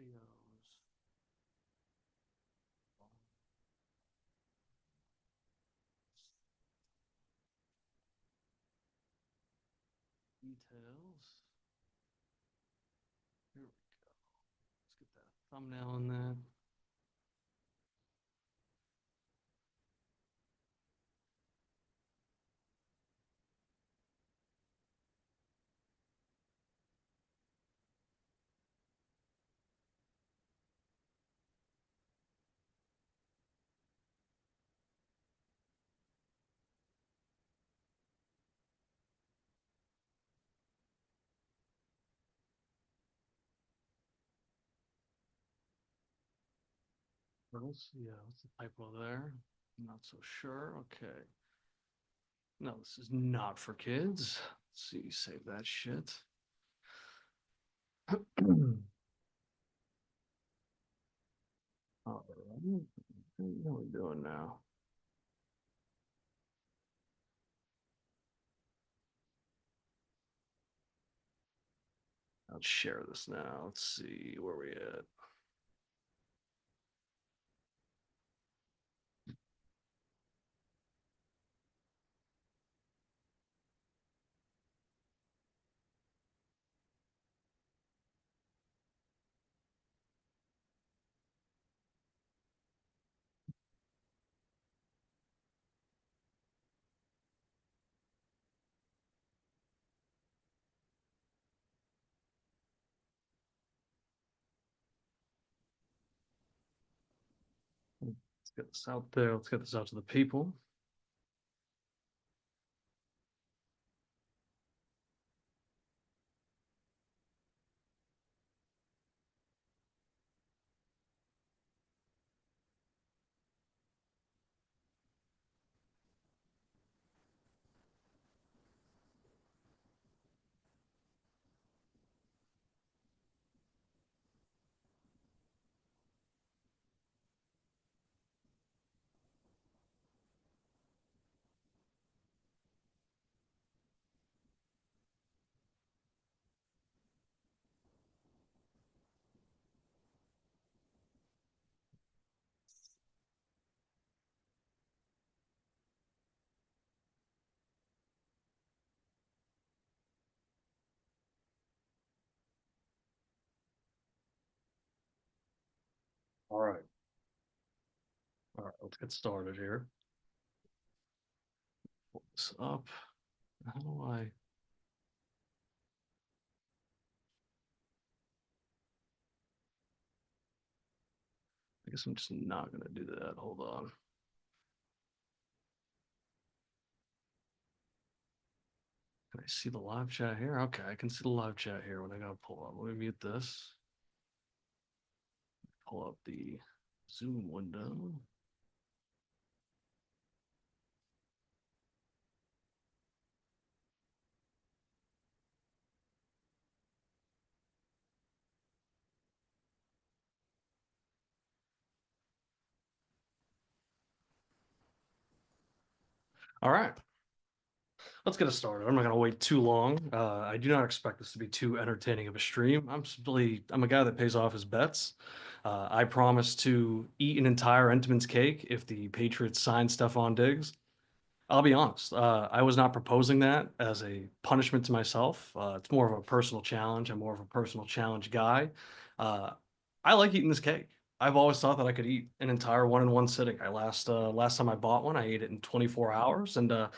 videos. Details. Here we go. Let's get that thumbnail in there. Yeah, what's the typo there? I'm not so sure. Okay. No, this is not for kids. Let's see, save that shit. All right. What are we doing now? Let's share this now. Let's see where we at. Let's get this out there. Let's get this out to the people. All right. All right, let's get started here. Pull this up. How do I guess I'm just not gonna do that. Hold on. Can I see the live chat here? Okay, I can see the live chat here. What I gotta pull up. Let me mute this. Pull up the Zoom window. All right, let's get it started. I'm not gonna wait too long. I do not expect this to be too entertaining of a stream. I'm a guy that pays off his bets. I promise to eat an entire Entenmann's cake if the Patriots sign Stefon Diggs. I'll be honest. I was not proposing that as a punishment to myself. It's more of a personal challenge. I'm more of a personal challenge guy. Uh, I like eating this cake. I've always thought that I could eat an entire one in one sitting. Last time I bought one, I ate it in 24 hours, and I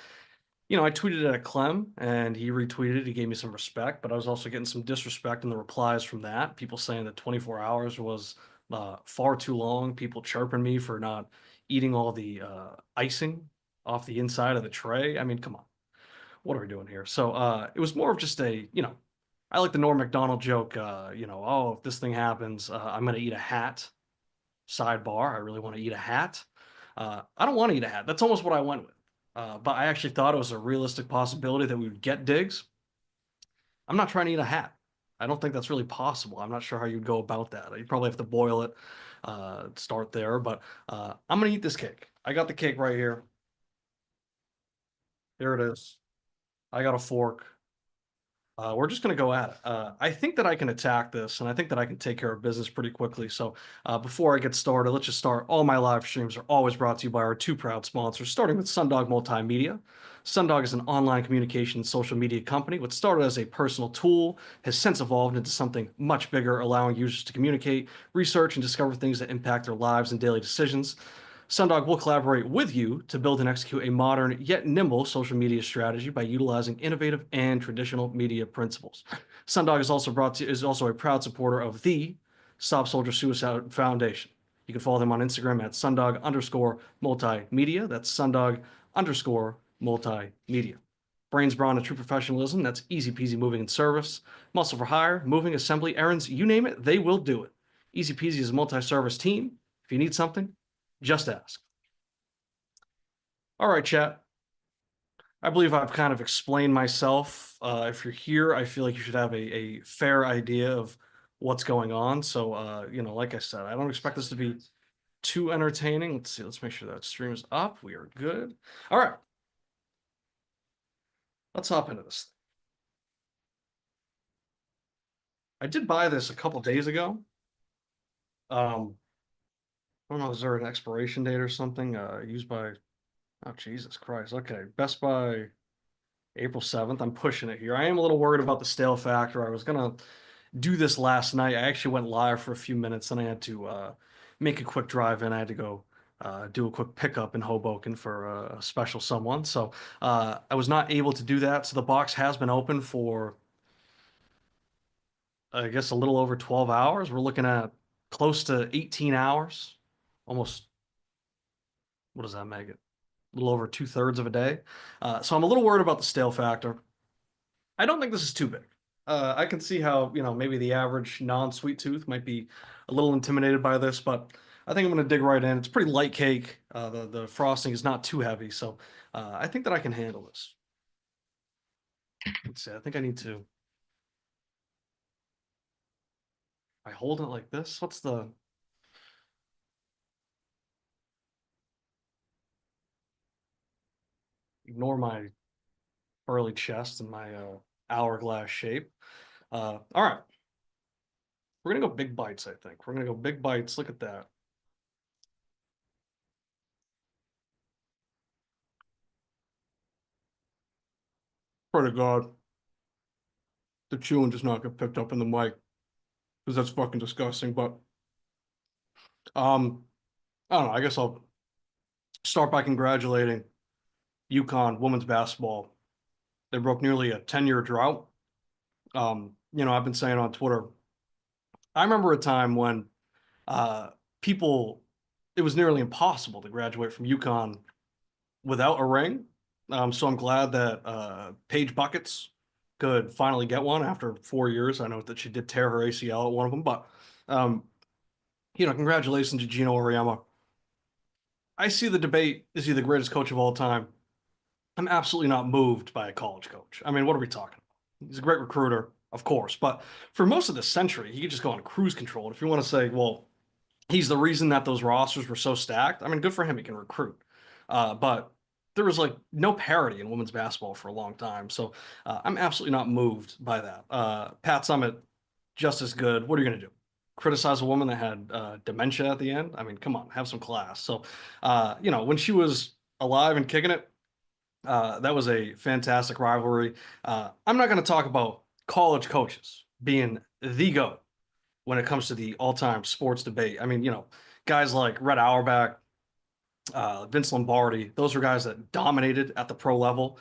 tweeted it at Clem, and he retweeted it. He gave me some respect, but I was also getting some disrespect in the replies from that. People saying that 24 hours was far too long. People chirping me for not eating all the icing off the inside of the tray. I mean, come on, what are we doing here? So it was more of just I like the Norm Macdonald joke. Oh, if this thing happens, I'm gonna eat a hat. Sidebar, I really want to eat a hat. I don't want to eat a hat. That's almost what I went with. But I actually thought it was a realistic possibility that we would get Diggs. I'm not trying to eat a hat. I don't think that's really possible. I'm not sure how you'd go about that. You probably have to boil it, start there. But I'm gonna eat this cake. I got the cake right here. Here it is. I got a fork. We're just going to go at it. I think that I can attack this, and I think that I can take care of business pretty quickly. So, before I get started, let's just start. All my live streams are always brought to you by our two proud sponsors, starting with Sundog Multimedia. Sundog is an online communication and social media company. What started as a personal tool has since evolved into something much bigger, allowing users to communicate, research, and discover things that impact their lives and daily decisions. Sundog will collaborate with you to build and execute a modern yet nimble social media strategy by utilizing innovative and traditional media principles. Sundog is also a proud supporter of the Stop Soldier Suicide Foundation. You can follow them on Instagram at sundog underscore multimedia. That's sundog underscore multimedia. Brains, brawn, and true professionalism. That's easy peasy moving and service. Muscle for hire, moving, assembly, errands, you name it, they will do it. Easy peasy is a multi-service team. If you need something, just ask. All right, chat. I believe I've kind of explained myself. If you're here, I feel like you should have a fair idea of what's going on. So, like I said, I don't expect this to be too entertaining. Let's see. Let's make sure that stream is up. We are good. All right. Let's hop into this. I did buy this a couple days ago. I don't know, is there an expiration date or something? Used by, oh, Jesus Christ. Okay. Best by April 7th. I'm pushing it here. I am a little worried about the stale factor. I was gonna do this last night. I actually went live for a few minutes, and I had to make a quick drive in. I had to go do a quick pickup in Hoboken for a special someone. So I was not able to do that. So the box has been open for, I guess, a little over 12 hours. We're looking at close to 18 hours, almost, what does that make it? A little over two-thirds of a day. So I'm a little worried about the stale factor. I don't think this is too big. I can see how, maybe the average non-sweet tooth might be a little intimidated by this, but I think I'm going to dig right in. It's pretty light cake. The frosting is not too heavy, so I think that I can handle this. Let's see. I think I need to. I hold it like this. What's the ignore my burly chest and my hourglass shape. All right, we're gonna go big bites. I think we're gonna go big bites. Look at that. Pray to God, the chewing does not get picked up in the mic because that's fucking disgusting. But I don't know. I guess I'll start by congratulating UConn women's basketball. They broke nearly a 10-year drought. I've been saying on Twitter, I remember a time when uh, people, it was nearly impossible to graduate from UConn without a ring. So I'm glad that Paige Buckets could finally get one after 4 years. I know that she did tear her ACL at one of them, but um, congratulations to Gino Auriemma. I see the debate, is he the greatest coach of all time? I'm absolutely not moved by a college coach. I mean, what are we talking about? He's a great recruiter, of course, but for most of the century, he could just go on cruise control. And if you want to say, well, he's the reason that those rosters were so stacked, I mean, good for him. He can recruit. But there was like no parity in women's basketball for a long time. So I'm absolutely not moved by that. Pat Summitt, just as good. What are you going to do? Criticize a woman that had dementia at the end? I mean, come on, have some class. So, when she was alive and kicking it, that was a fantastic rivalry. I'm not going to talk about college coaches being the GOAT when it comes to the all-time sports debate. I mean, guys like Red Auerbach, Vince Lombardi, those are guys that dominated at the pro level.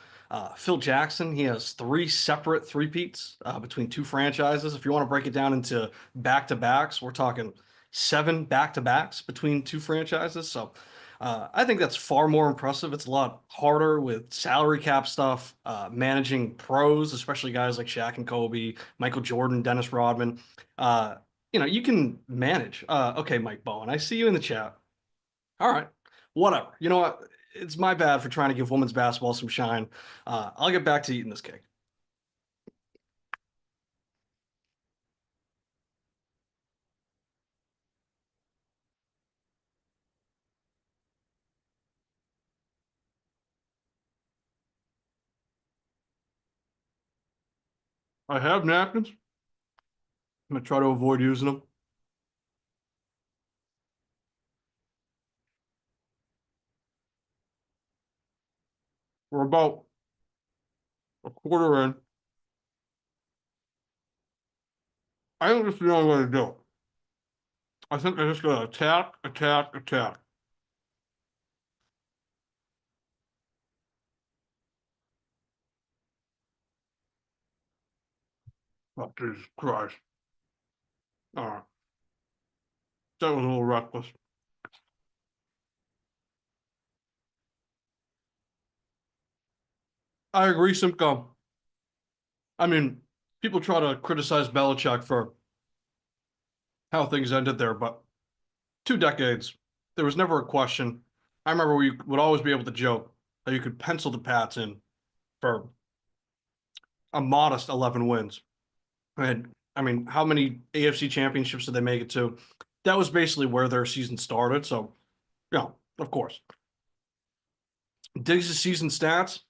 Phil Jackson, he has three separate three-peats between two franchises. If you want to break it down into back-to-backs, we're talking seven back-to-backs between two franchises. So I think that's far more impressive. It's a lot harder with salary cap stuff, managing pros, especially guys like Shaq and Kobe, Michael Jordan, Dennis Rodman. Uh, you can manage. Okay, Mike Bowen, I see you in the chat. All right, whatever. You know what? It's my bad for trying to give women's basketball some shine. I'll get back to eating this cake. I have napkins. I'm gonna try to avoid using them. We're about a quarter in. I think this is the only way to do it. I think they're just gonna attack, attack, attack. Oh, Jesus Christ. All right. That was a little reckless. I agree, Simcoe. I mean, people try to criticize Belichick for how things ended there, but 2 decades, there was never a question. I remember we would always be able to joke that you could pencil the Pats in for a modest 11 wins. And I mean, how many AFC championships did they make it to? That was basically where their season started. So, yeah, of course. Diggs' season stats,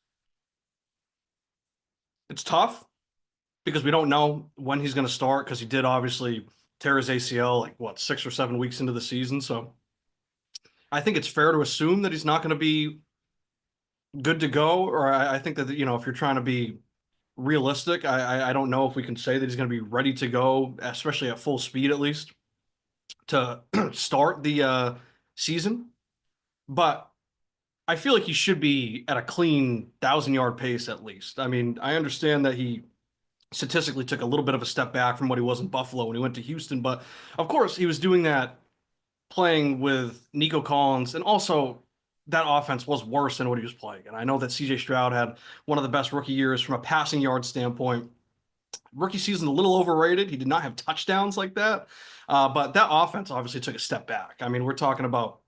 it's tough because we don't know when he's going to start because he did obviously tear his ACL like what 6 or 7 weeks into the season. So I think it's fair to assume that he's not going to be good to go. Or I think that if you're trying to be realistic, I don't know if we can say that he's going to be ready to go, especially at full speed at least to start the season. But I feel like he should be at a clean 1,000 yard pace at least. I mean, I understand that he statistically took a little bit of a step back from what he was in Buffalo when he went to Houston, but of course he was doing that playing with Nico Collins, and also that offense was worse than what he was playing. And I know that CJ Stroud had one of the best rookie years from a passing yard standpoint. Rookie season a little overrated. He did not have touchdowns like that, but that offense obviously took a step back. I mean, we're talking about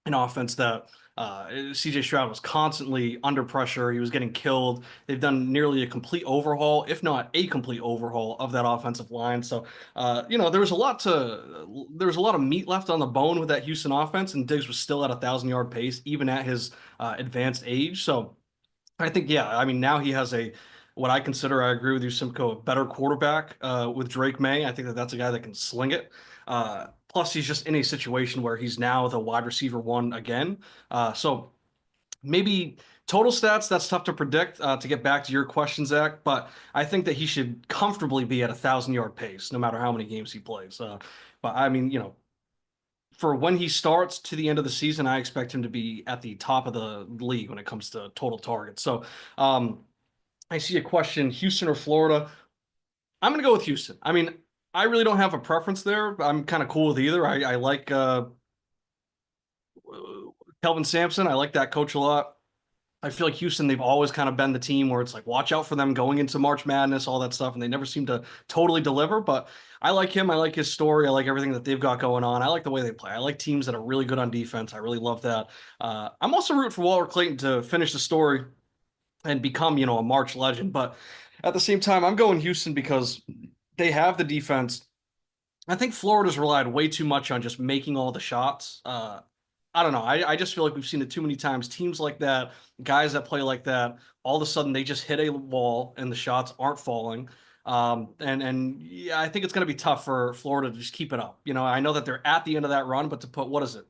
an offense that CJ Stroud was constantly under pressure. He was getting killed. They've done nearly a complete overhaul, if not a complete overhaul of that offensive line. So, there was a lot of meat left on the bone with that Houston offense, and Diggs was still at 1,000 yard pace, even at his advanced age. So, I think, yeah, I mean, now he has what I consider, I agree with you, Simcoe, a better quarterback with Drake May. I think that that's a guy that can sling it. Plus, he's just in a situation where he's now the wide receiver one again. So maybe total stats, that's tough to predict to get back to your question, Zach, but I think that he should comfortably be at 1,000 yard pace no matter how many games he plays. But I mean, for when he starts to the end of the season, I expect him to be at the top of the league when it comes to total targets. So um, I see a question: Houston or Florida? I'm going to go with Houston. I mean, I really don't have a preference there. I'm kind of cool with either. I like Kelvin Sampson. I like that coach a lot. I feel like Houston, they've always kind of been the team where it's like, watch out for them going into March Madness, all that stuff, and they never seem to totally deliver. But I like him. I like his story. I like everything that they've got going on. I like the way they play. I like teams that are really good on defense. I really love that. I'm also rooting for Walter Clayton to finish the story and become, a March legend. But at the same time, I'm going Houston because they have the defense. I think Florida's relied way too much on just making all the shots. I don't know. I just feel like we've seen it too many times. Teams like that, guys that play like that, all of a sudden they just hit a wall and the shots aren't falling. And yeah, I think it's going to be tough for Florida to just keep it up. I know that they're at the end of that run, but to put what is it,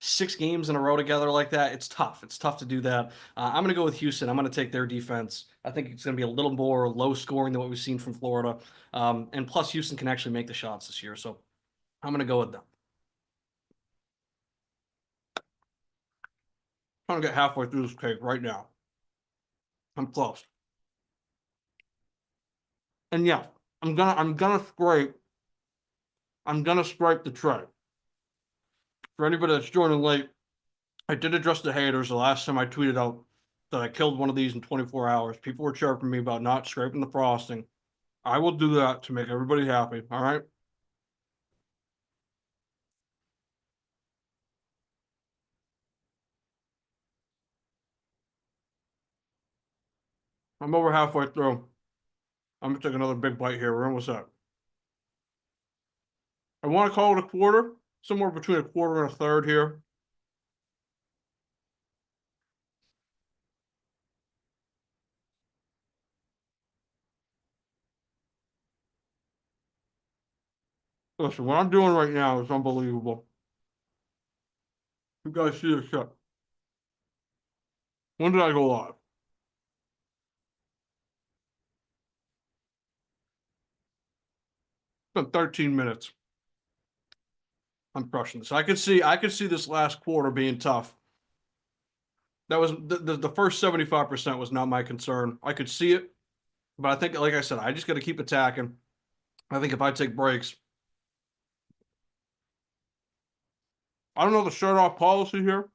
6 games in a row together like that, it's tough. It's tough to do that. I'm going to go with Houston. I'm going to take their defense. I think it's going to be a little more low scoring than what we've seen from Florida. And plus, Houston can actually make the shots this year. So I'm going to go with them. I'm going to get halfway through this cake right now. I'm close. And yeah, I'm gonna scrape the tray. For anybody that's joining late, I did address the haters the last time I tweeted out that I killed one of these in 24 hours. People were chirping me about not scraping the frosting. I will do that to make everybody happy. All right. I'm over halfway through. I'm gonna take another big bite here. We're almost at. I want to call it a quarter, somewhere between a quarter and a third here. Listen, what I'm doing right now is unbelievable. You guys see this shit. When did I go live? It's been 13 minutes. I'm crushing this. I could see this last quarter being tough. That was the first 75% was not my concern. I could see it, but I think, like I said, I just got to keep attacking. I think if I take breaks, I don't know the shirt off policy here.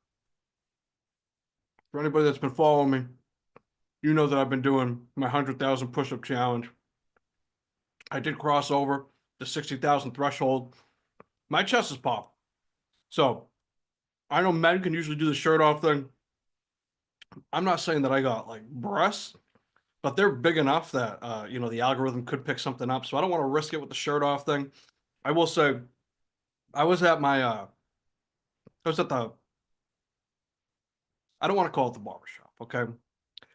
For anybody that's been following me, you know that I've been doing my 100,000 push up challenge. I did cross over the 60,000 threshold. My chest is popped. So I know men can usually do the shirt off thing. I'm not saying that I got like breasts, but they're big enough that the algorithm could pick something up. So I don't want to risk it with the shirt off thing. I will say I was at my I was at the I don't want to call it the barber shop, okay?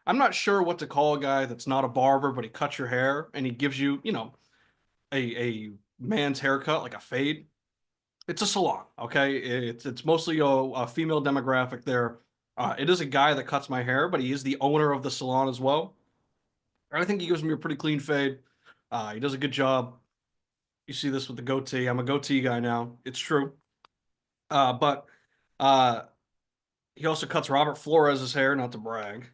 I'm not sure what to call a guy that's not a barber, but he cuts your hair and he gives you, a man's haircut, like a fade. It's a salon, okay? It's mostly a female demographic there. It is a guy that cuts my hair, but he is the owner of the salon as well. I think he gives me a pretty clean fade. He does a good job. You see this with the goatee. I'm a goatee guy now. It's true. But uh, he also cuts Robert Flores' hair, not to brag.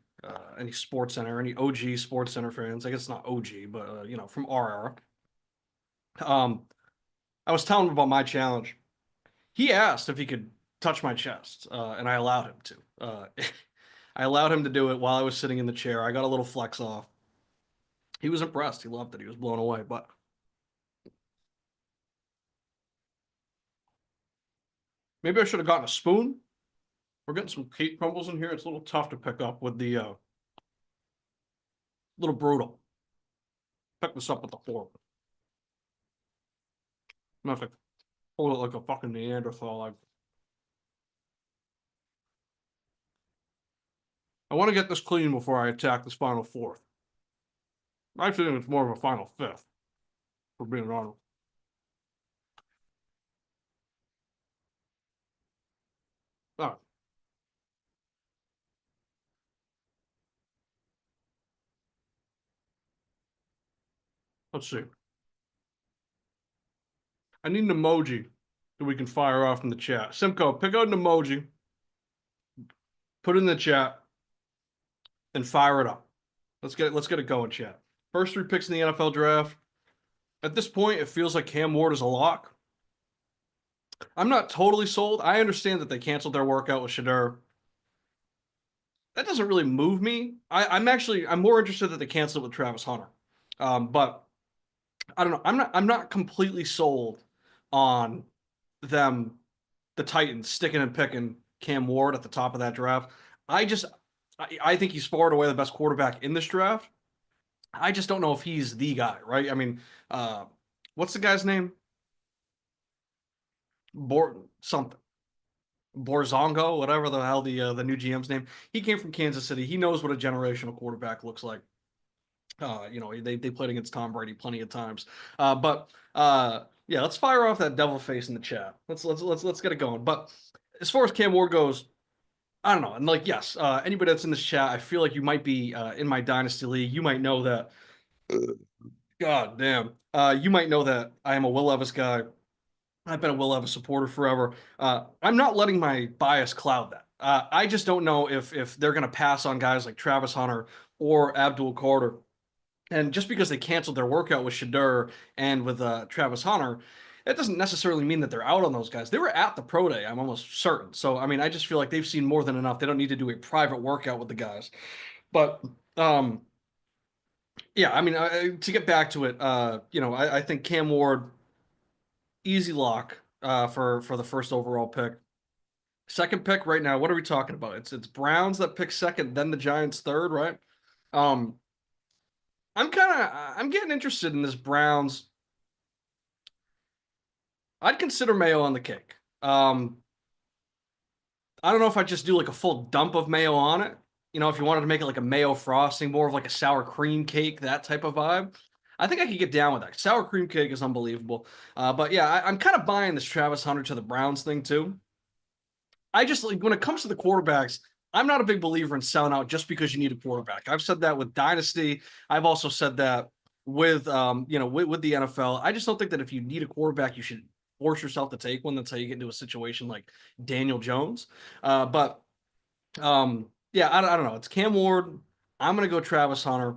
Any Sports Center, any OG Sports Center fans. I guess it's not OG, but from our era. Um, I was telling him about my challenge. He asked if he could touch my chest, and I allowed him to. I allowed him to do it while I was sitting in the chair. I got a little flex off. He was impressed. He loved it. He was blown away. But maybe I should have gotten a spoon. We're getting some cake crumbles in here. It's a little tough to pick up with the little brutal. Pick this up with the fork. I'm gonna have to hold it like a fucking Neanderthal. I want to get this clean before I attack this final fourth. I actually think it's more of a final fifth, for being honest. All right, let's see. I need an emoji that we can fire off in the chat. Simco, pick out an emoji, put it in the chat, and fire it up. Let's get it going, chat. First three picks in the NFL draft. At this point, it feels like Cam Ward is a lock. I'm not totally sold. I understand that they canceled their workout with Shadur. That doesn't really move me. I'm more interested that they canceled it with Travis Hunter. But I don't know. I'm not completely sold on them, the Titans, sticking and picking Cam Ward at the top of that draft. I just I think he's far and away the best quarterback in this draft. I just don't know if he's the guy, right? I mean, uh, what's the guy's name? Something. Borzongo, whatever the hell the new GM's name. He came from Kansas City. He knows what a generational quarterback looks like. They played against Tom Brady plenty of times. But yeah, let's fire off that devil face in the chat. Let's get it going. But as far as Cam Ward goes, I don't know. And like, yes, anybody that's in this chat, I feel like you might be in my dynasty league. You might know that. God damn. You might know that I am a Will Levis guy. I've been a Will Levis supporter forever. I'm not letting my bias cloud that. I just don't know if they're going to pass on guys like Travis Hunter or Abdul Carter. And just because they canceled their workout with Shadur and with Travis Hunter, it doesn't necessarily mean that they're out on those guys. They were at the pro day, I'm almost certain. So, I mean, I just feel like they've seen more than enough. They don't need to do a private workout with the guys. But um, yeah, I mean, to get back to it, I think Cam Ward, easy lock for the first overall pick. Second pick right now, what are we talking about? It's Browns that pick second, then the Giants third, right? Um, I'm getting interested in this Browns. I'd consider mayo on the cake. I don't know if I just do like a full dump of mayo on it. If you wanted to make it like a mayo frosting, more of like a sour cream cake, that type of vibe. I think I could get down with that. Sour cream cake is unbelievable. But yeah, I'm kind of buying this Travis Hunter to the Browns thing too. I just like when it comes to the quarterbacks, I'm not a big believer in selling out just because you need a quarterback. I've said that with Dynasty. I've also said that with with the NFL. I just don't think that if you need a quarterback, you should force yourself to take one. That's how you get into a situation like Daniel Jones. But yeah, I don't know. It's Cam Ward. I'm gonna go Travis Hunter.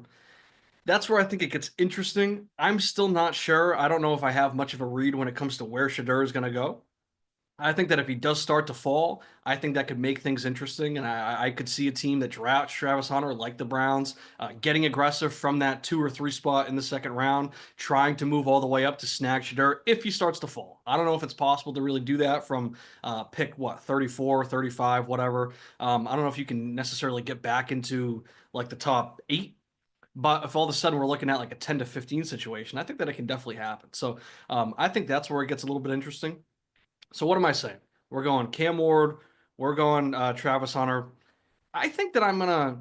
That's where I think it gets interesting. I'm still not sure. I don't know if I have much of a read when it comes to where Shadur is gonna go. I think that if he does start to fall, I think that could make things interesting, and I could see a team that drafts Travis Hunter, like the Browns, getting aggressive from that 2 or 3 spot in the second round, trying to move all the way up to snag Shadur if he starts to fall. I don't know if it's possible to really do that from pick what 34, 35, whatever. I don't know if you can necessarily get back into like the top 8. But if all of a sudden we're looking at like a 10 to 15 situation, I think that it can definitely happen. So I think that's where it gets a little bit interesting. So what am I saying? We're going Cam Ward. We're going Travis Hunter. I think that I'm gonna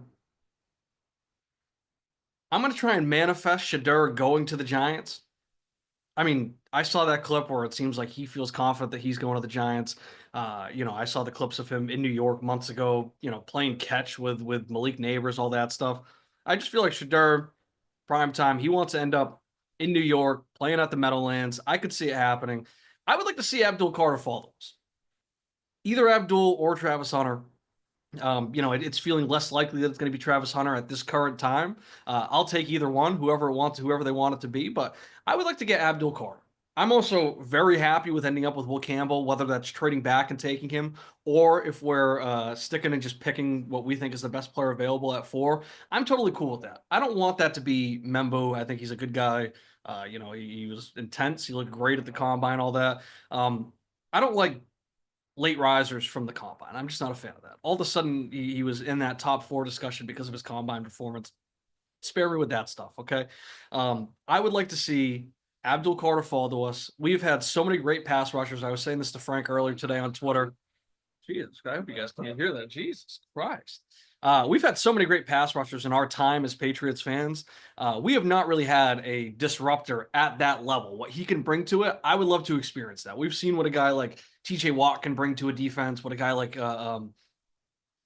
try and manifest Shadur going to the Giants. I mean, I saw that clip where it seems like he feels confident that he's going to the Giants. I saw the clips of him in New York months ago. Playing catch with Malik Neighbors, all that stuff. I just feel like Shadur, prime time, he wants to end up in New York playing at the Meadowlands. I could see it happening. I would like to see Abdul Carter follow us. Either Abdul or Travis Hunter. It's feeling less likely that it's going to be Travis Hunter at this current time. I'll take either one, whoever they want it to be. But I would like to get Abdul Carter. I'm also very happy with ending up with Will Campbell, whether that's trading back and taking him, or if we're sticking and just picking what we think is the best player available at 4. I'm totally cool with that. I don't want that to be Membo. I think he's a good guy. He was intense. He looked great at the combine, all that. I don't like late risers from the combine. I'm just not a fan of that. All of a sudden, he was in that top 4 discussion because of his combine performance. Spare me with that stuff, okay? I would like to see Abdul Carter fall to us. We've had so many great pass rushers. I was saying this to Frank earlier today on Twitter. Jesus, I hope you guys can't hear that. Jesus Christ. We've had so many great pass rushers in our time as Patriots fans. We have not really had a disruptor at that level. What he can bring to it, I would love to experience that. We've seen what a guy like TJ Watt can bring to a defense, what a guy like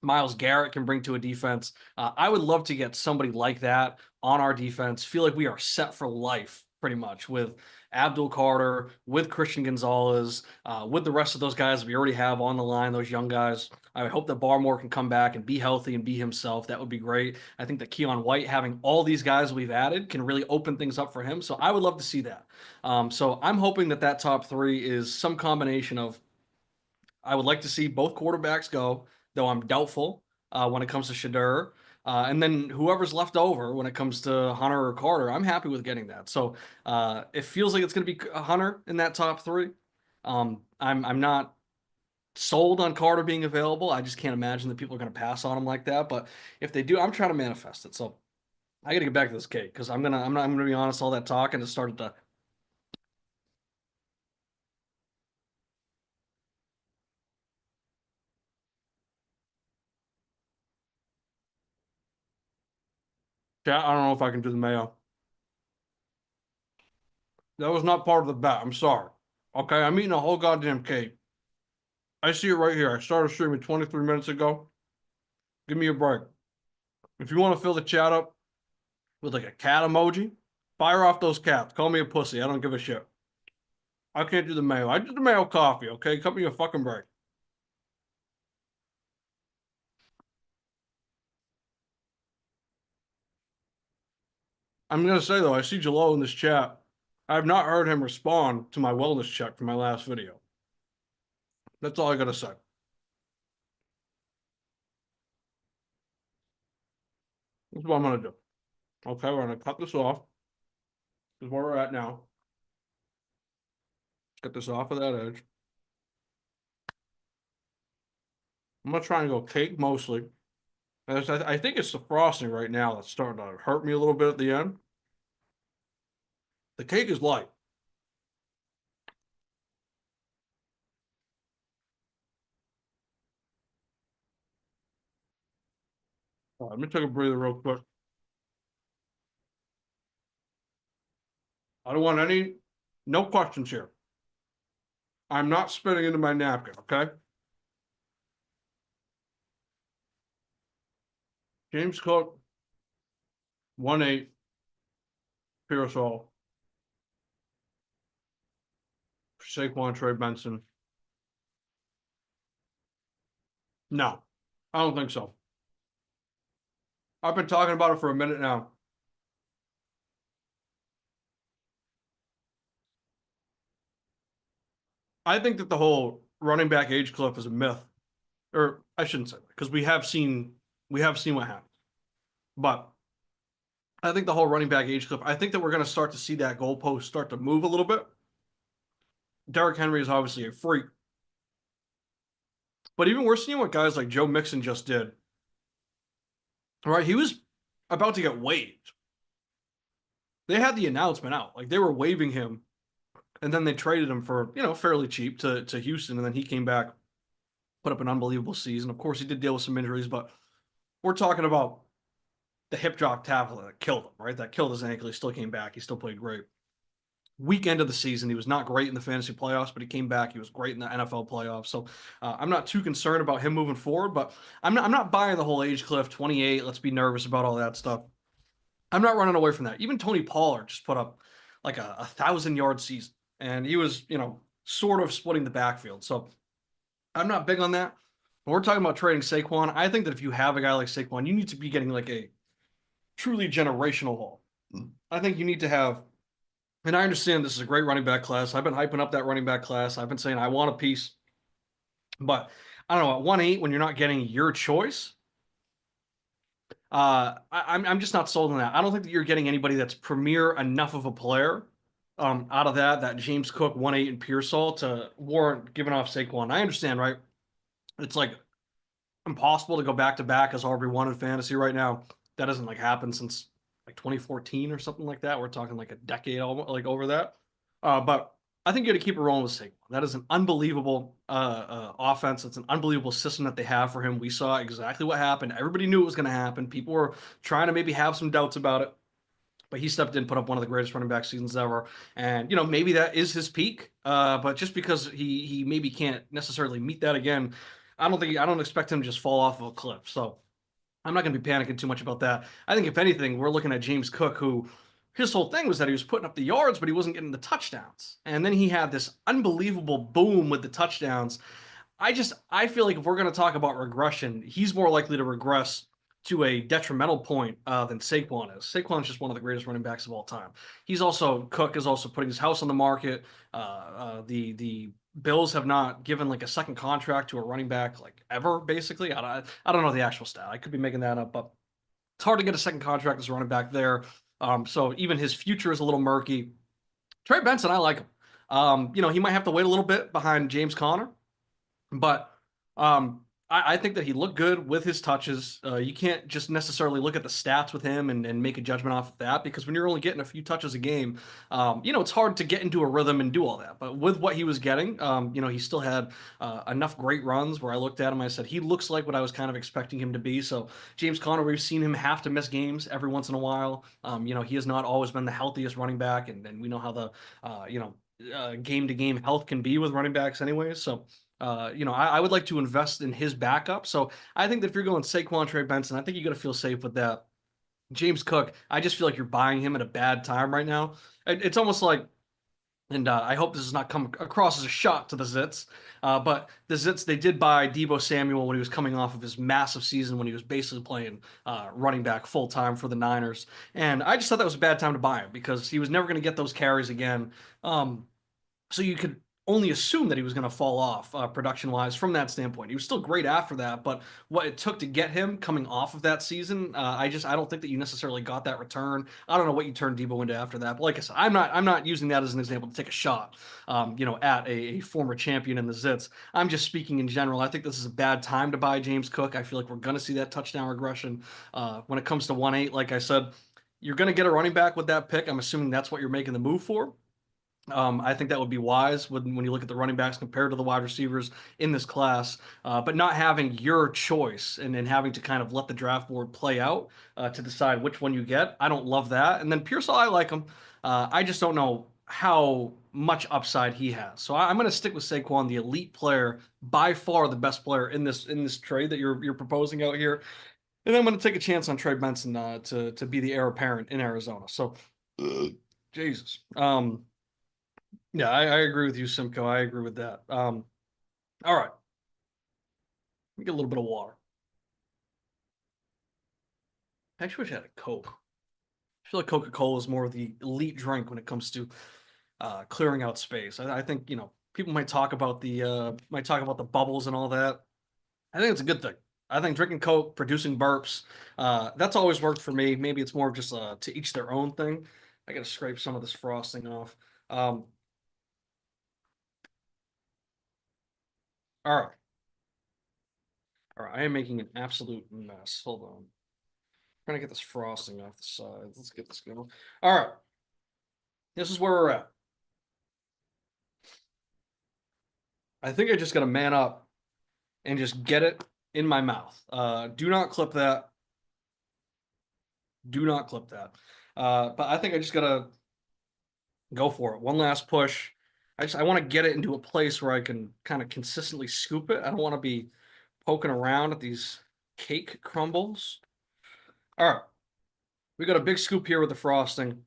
Miles Garrett can bring to a defense. I would love to get somebody like that on our defense. Feel like we are set for life pretty much with Abdul Carter, with Christian Gonzalez, with the rest of those guys we already have on the line, those young guys. I hope that Barmore can come back and be healthy and be himself. That would be great. I think that Keon White, having all these guys we've added, can really open things up for him. So I would love to see that. So I'm hoping that that top 3 is some combination of I would like to see both quarterbacks go, though I'm doubtful when it comes to Shadur. And then whoever's left over when it comes to Hunter or Carter, I'm happy with getting that. So it feels like it's going to be Hunter in that top 3. I'm not sold on Carter being available. I just can't imagine that people are going to pass on him like that. But if they do, I'm trying to manifest it. So I got to get back to this cake because I'm gonna be honest. All that talking has started to. Yeah, I don't know if I can do the mayo. That was not part of the bet. I'm sorry. Okay, I'm eating a whole goddamn cake. I see it right here. I started streaming 23 minutes ago. Give me a break. If you want to fill the chat up with like a cat emoji, fire off those cats. Call me a pussy. I don't give a shit. I can't do the mayo. I did the mayo coffee, okay? Cut me a fucking break. I'm gonna say though, I see Jalil in this chat. I have not heard him respond to my wellness check from my last video. That's all I gotta say. That's what I'm gonna do. Okay, we're gonna cut this off. This is where we're at now. Get this off of that edge. I'm gonna try and go cake mostly. I think it's the frosting right now that's starting to hurt me a little bit at the end. The cake is light. Let me take a breather real quick. I don't want any, no questions here. I'm not spitting into my napkin, okay? James Cook, 1-8, Pearsall, Saquon, Trey Benson. No, I don't think so. I've been talking about it for a minute now. I think that the whole running back age cliff is a myth, or I shouldn't say that because we have seen what happens. But I think the whole running back age cliff. I think that we're going to start to see that goalpost start to move a little bit. Derrick Henry is obviously a freak, but even we're seeing what guys like Joe Mixon just did. Right, he was about to get waived. They had the announcement out, like they were waiving him, and then they traded him for fairly cheap to Houston, and then he came back, put up an unbelievable season. Of course, he did deal with some injuries, but we're talking about the hip drop tackle that killed him, right? That killed his ankle. He still came back. He still played great. Weekend of the season, he was not great in the fantasy playoffs, but he came back. He was great in the NFL playoffs. So I'm not too concerned about him moving forward, but I'm not buying the whole age cliff, 28. Let's be nervous about all that stuff. I'm not running away from that. Even Tony Pollard just put up like a 1,000 yard season, and he was, sort of splitting the backfield. So I'm not big on that. When we're talking about trading Saquon, I think that if you have a guy like Saquon, you need to be getting like a truly generational haul. I think you need to have, and I understand this is a great running back class. I've been hyping up that running back class. I've been saying I want a piece, but I don't know, at 1-8, when you're not getting your choice, I'm just not sold on that. I don't think that you're getting anybody that's premier enough of a player out of that James Cook 1-8 and Pearsall to warrant giving off Saquon. I understand, right? It's like impossible to go back to back as RB1 in fantasy right now. That doesn't like happen since like 2014 or something like that. We're talking like a decade almost, like over that. But I think you got to keep it rolling with Saquon. That is an unbelievable offense. It's an unbelievable system that they have for him. We saw exactly what happened. Everybody knew it was going to happen. People were trying to maybe have some doubts about it, but he stepped in, put up one of the greatest running back seasons ever. And maybe that is his peak. But just because he maybe can't necessarily meet that again, I don't expect him to just fall off of a cliff. So I'm not going to be panicking too much about that. I think if anything, we're looking at James Cook, who his whole thing was that he was putting up the yards, but he wasn't getting the touchdowns. And then he had this unbelievable boom with the touchdowns. I feel like if we're going to talk about regression, he's more likely to regress to a detrimental point than Saquon is. Saquon is just one of the greatest running backs of all time. Cook is also putting his house on the market. The Bills have not given like a second contract to a running back like ever. Basically, I don't know the actual stat. I could be making that up, but it's hard to get a second contract as a running back there. So even his future is a little murky. Trey Benson, I like him. He might have to wait a little bit behind James Conner. But I think that he looked good with his touches. You can't just necessarily look at the stats with him and make a judgment off of that because when you're only getting a few touches a game, it's hard to get into a rhythm and do all that. But with what he was getting, he still had enough great runs where I looked at him, I said, he looks like what I was kind of expecting him to be. So James Conner, we've seen him have to miss games every once in a while. He has not always been the healthiest running back, and we know how the, game to game health can be with running backs anyways. So I would like to invest in his backup. So I think that if you're going Saquon, Trey Benson, I think you got to feel safe with that. James Cook, I just feel like you're buying him at a bad time right now. It's almost like, and I hope this does not come across as a shot to the Zits, but the Zits, they did buy Deebo Samuel when he was coming off of his massive season when he was basically playing running back full time for the Niners. And I just thought that was a bad time to buy him because he was never going to get those carries again. So you could only assume that he was going to fall off production wise from that standpoint. He was still great after that, but what it took to get him coming off of that season, I don't think that you necessarily got that return. I don't know what you turned Debo into after that, but like I said, I'm not using that as an example to take a shot, at a former champion in the Zits. I'm just speaking in general. I think this is a bad time to buy James Cook. I feel like we're going to see that touchdown regression when it comes to 1-8. Like I said, you're going to get a running back with that pick. I'm assuming that's what you're making the move for. I think that would be wise when you look at the running backs compared to the wide receivers in this class, but not having your choice and having to kind of let the draft board play out to decide which one you get. I don't love that. And then Pearsall, I like him. I just don't know how much upside he has. So I'm going to stick with Saquon, the elite player, by far the best player in this trade that you're proposing out here. And then I'm going to take a chance on Trey Benson to be the heir apparent in Arizona. So, Jesus. Yeah, I agree with you, Simcoe. I agree with that. All right, let me get a little bit of water. I actually wish I had a Coke. I feel like Coca-Cola is more of the elite drink when it comes to clearing out space. I think people might talk about the bubbles and all that. I think it's a good thing. I think drinking Coke, producing burps, that's always worked for me. Maybe it's more of just to each their own thing. I got to scrape some of this frosting off. Um, all right, all right. I am making an absolute mess. Hold on. Trying to get this frosting off the sides. Let's get this going. All right, this is where we're at. I think I just got to man up and just get it in my mouth. Do not clip that. Do not clip that. But I think I just got to go for it. One last push. I want to get it into a place where I can kind of consistently scoop it. I don't want to be poking around at these cake crumbles. All right, we got a big scoop here with the frosting.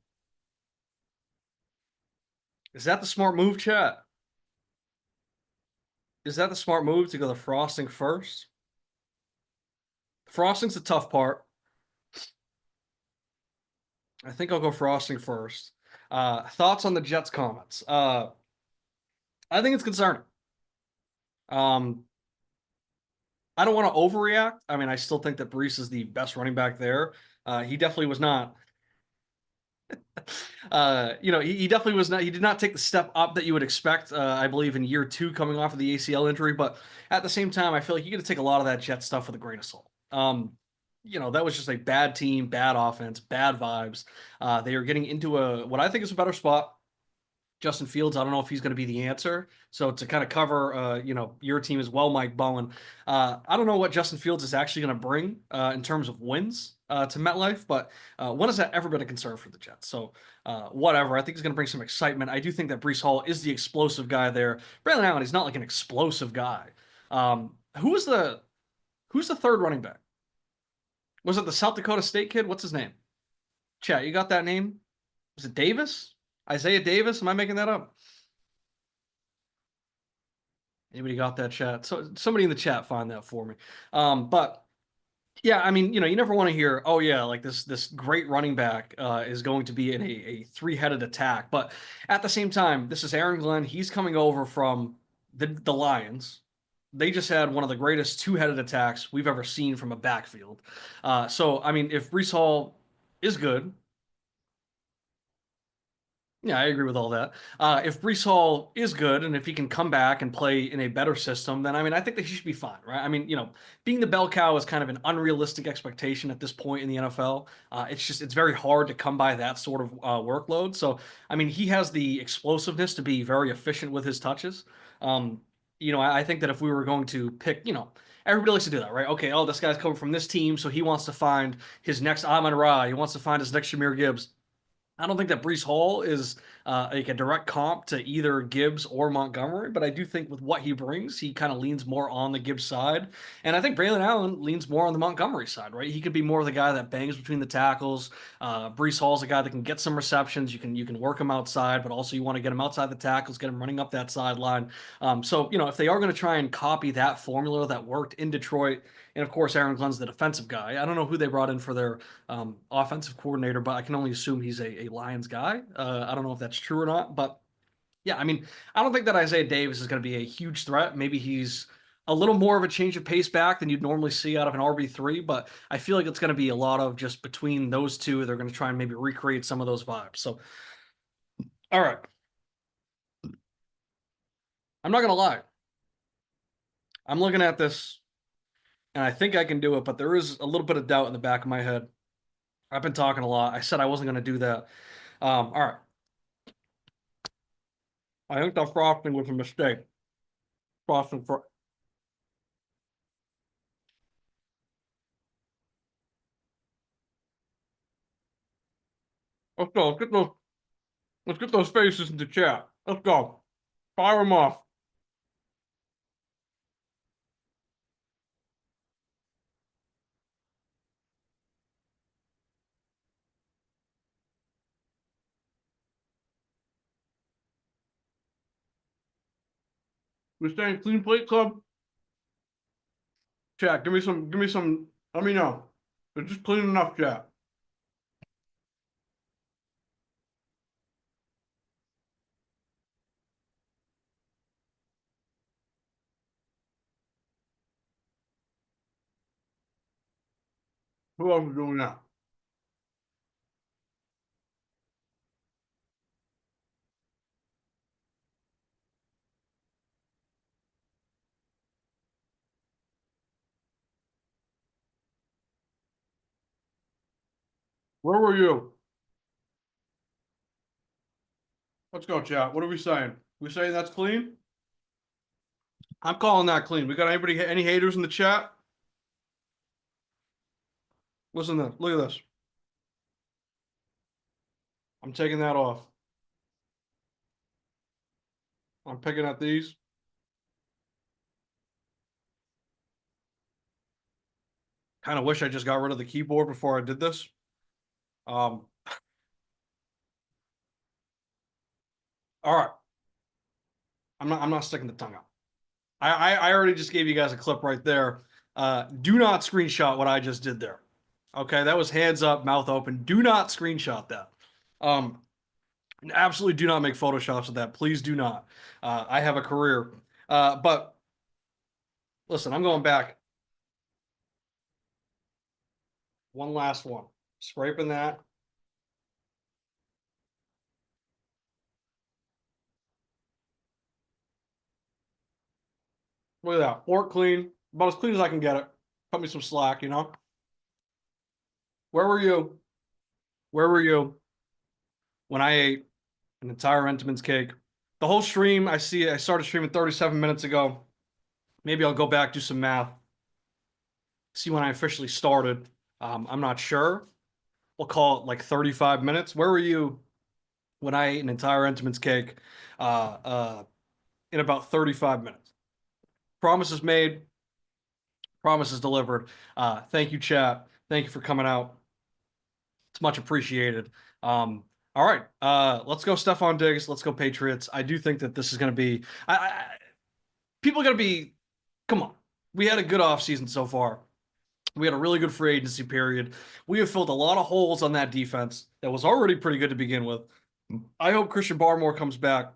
Is that the smart move, chat? Is that the smart move to go the frosting first? Frosting's the tough part. I think I'll go frosting first. Thoughts on the Jets comments? I think it's concerning. Um, I don't want to overreact. I mean, I still think that Brees is the best running back there. He definitely was not. He definitely was not. He did not take the step up that you would expect. I believe in year two, coming off of the ACL injury. But at the same time, I feel like you got to take a lot of that Jet stuff with a grain of salt. That was just a bad team, bad offense, bad vibes. They are getting into what I think is a better spot. Justin Fields, I don't know if he's going to be the answer. So to kind of cover, your team as well, Mike Bowen. I don't know what Justin Fields is actually going to bring in terms of wins to MetLife, but when has that ever been a concern for the Jets? So whatever, I think he's going to bring some excitement. I do think that Brees Hall is the explosive guy there. Braylon Allen, he's not like an explosive guy. Who's the third running back? Was it the South Dakota State kid? What's his name? Chat, you got that name? Was it Davis? Isaiah Davis? Am I making that up? Anybody got that chat? So somebody in the chat find that for me. But yeah, I mean, you never want to hear, oh yeah, like this great running back is going to be in a three-headed attack. But at the same time, this is Aaron Glenn. He's coming over from the Lions. They just had one of the greatest two-headed attacks we've ever seen from a backfield. So I mean, if Brees Hall is good, yeah, I agree with all that. If Brees Hall is good and if he can come back and play in a better system, then I mean, I think that he should be fine, right? I mean, being the bell cow is kind of an unrealistic expectation at this point in the NFL. It's very hard to come by that sort of workload. So, I mean, he has the explosiveness to be very efficient with his touches. I think that if we were going to pick, everybody likes to do that, right? Okay, oh, this guy's coming from this team, so he wants to find his next Amon Ra, he wants to find his next Jameer Gibbs. I don't think that Brees Hall is like a direct comp to either Gibbs or Montgomery, but I do think with what he brings, he kind of leans more on the Gibbs side. And I think Braylon Allen leans more on the Montgomery side, right? He could be more of the guy that bangs between the tackles. Brees Hall's a guy that can get some receptions. You can work him outside, but also you want to get him outside the tackles, get him running up that sideline. So, if they are going to try and copy that formula that worked in Detroit, and of course, Aaron Glenn's the defensive guy. I don't know who they brought in for their offensive coordinator, but I can only assume he's a Lions guy. I don't know if that's true or not, but yeah, I mean, I don't think that Isaiah Davis is going to be a huge threat. Maybe he's a little more of a change of pace back than you'd normally see out of an RB3, but I feel like it's going to be a lot of just between those two. They're going to try and maybe recreate some of those vibes. So, all right, I'm not going to lie. I'm looking at this and I think I can do it, but there is a little bit of doubt in the back of my head. I've been talking a lot. I said I wasn't going to do that. All right. I think the frosting was a mistake. Frosting for let's go. Let's get those faces into chat. Let's go. Fire them off. We're staying clean plate club. Chat, give me some, let me know. It's just clean enough, chat. Who else is doing that? Where were you? Let's go, chat. What are we saying? We saying that's clean? I'm calling that clean. We got any haters in the chat? Listen to this. Look at this. I'm taking that off. I'm picking at these. Kind of wish I just got rid of the keyboard before I did this. All right. I'm not sticking the tongue out. I already just gave you guys a clip right there. Do not screenshot what I just did there. Okay, that was hands up, mouth open. Do not screenshot that. Um, absolutely do not make photoshops of that. Please do not. I have a career. But listen, I'm going back. One last one. Scraping that. Look at that. Fork clean. About as clean as I can get it. Cut me some slack, you know? Where were you? Where were you when I ate an entire Entenmann's cake? The whole stream, I started streaming 37 minutes ago. Maybe I'll go back, do some math, see when I officially started. I'm not sure. We'll call it like 35 minutes. Where were you when I ate an entire Entenmann's cake uh, uh, in about 35 minutes? Promises made, promises delivered. Thank you, chat. Thank you for coming out. It's much appreciated. All right, let's go, Stefon Diggs. Let's go, Patriots. I do think that this is going to be. People are going to be. Come on, we had a good offseason so far. We had a really good free agency period. We have filled a lot of holes on that defense that was already pretty good to begin with. I hope Christian Barmore comes back.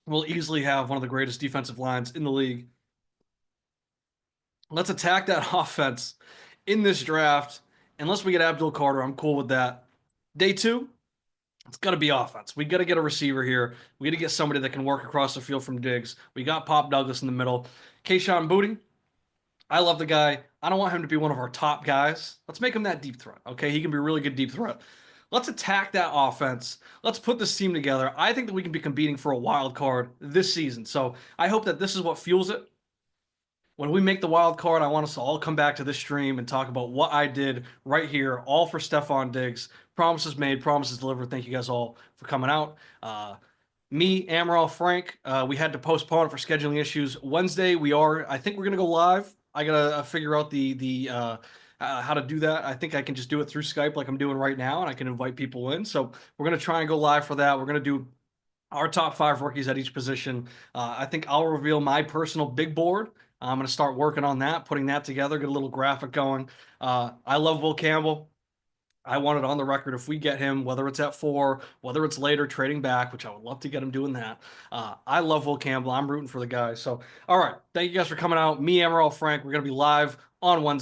We'll easily have one of the greatest defensive lines in the league. Let's attack that offense in this draft. Unless we get Abdul Carter, I'm cool with that. Day two, it's got to be offense. We got to get a receiver here. We got to get somebody that can work across the field from Diggs. We got Pop Douglas in the middle. Kayshon Boutte, I love the guy. I don't want him to be one of our top guys. Let's make him that deep threat. Okay, he can be a really good deep threat. Let's attack that offense. Let's put this team together. I think that we can be competing for a wild card this season. So I hope that this is what fuels it. When we make the wild card, I want us to all come back to this stream and talk about what I did right here, all for Stefon Diggs. Promises made, promises delivered. Thank you guys all for coming out. Me, Amaral, Frank, we had to postpone it for scheduling issues. Wednesday, I think we're gonna go live. I gotta figure out the how to do that. I think I can just do it through Skype like I'm doing right now, and I can invite people in. So we're gonna try and go live for that. We're gonna do our top 5 rookies at each position. I think I'll reveal my personal big board. I'm going to start working on that, putting that together, get a little graphic going. I love Will Campbell. I want it on the record if we get him, whether it's at 4, whether it's later trading back, which I would love to get him doing that. I love Will Campbell. I'm rooting for the guy. So, all right. Thank you guys for coming out. Me, Emerald, Frank, we're going to be live on Wednesday.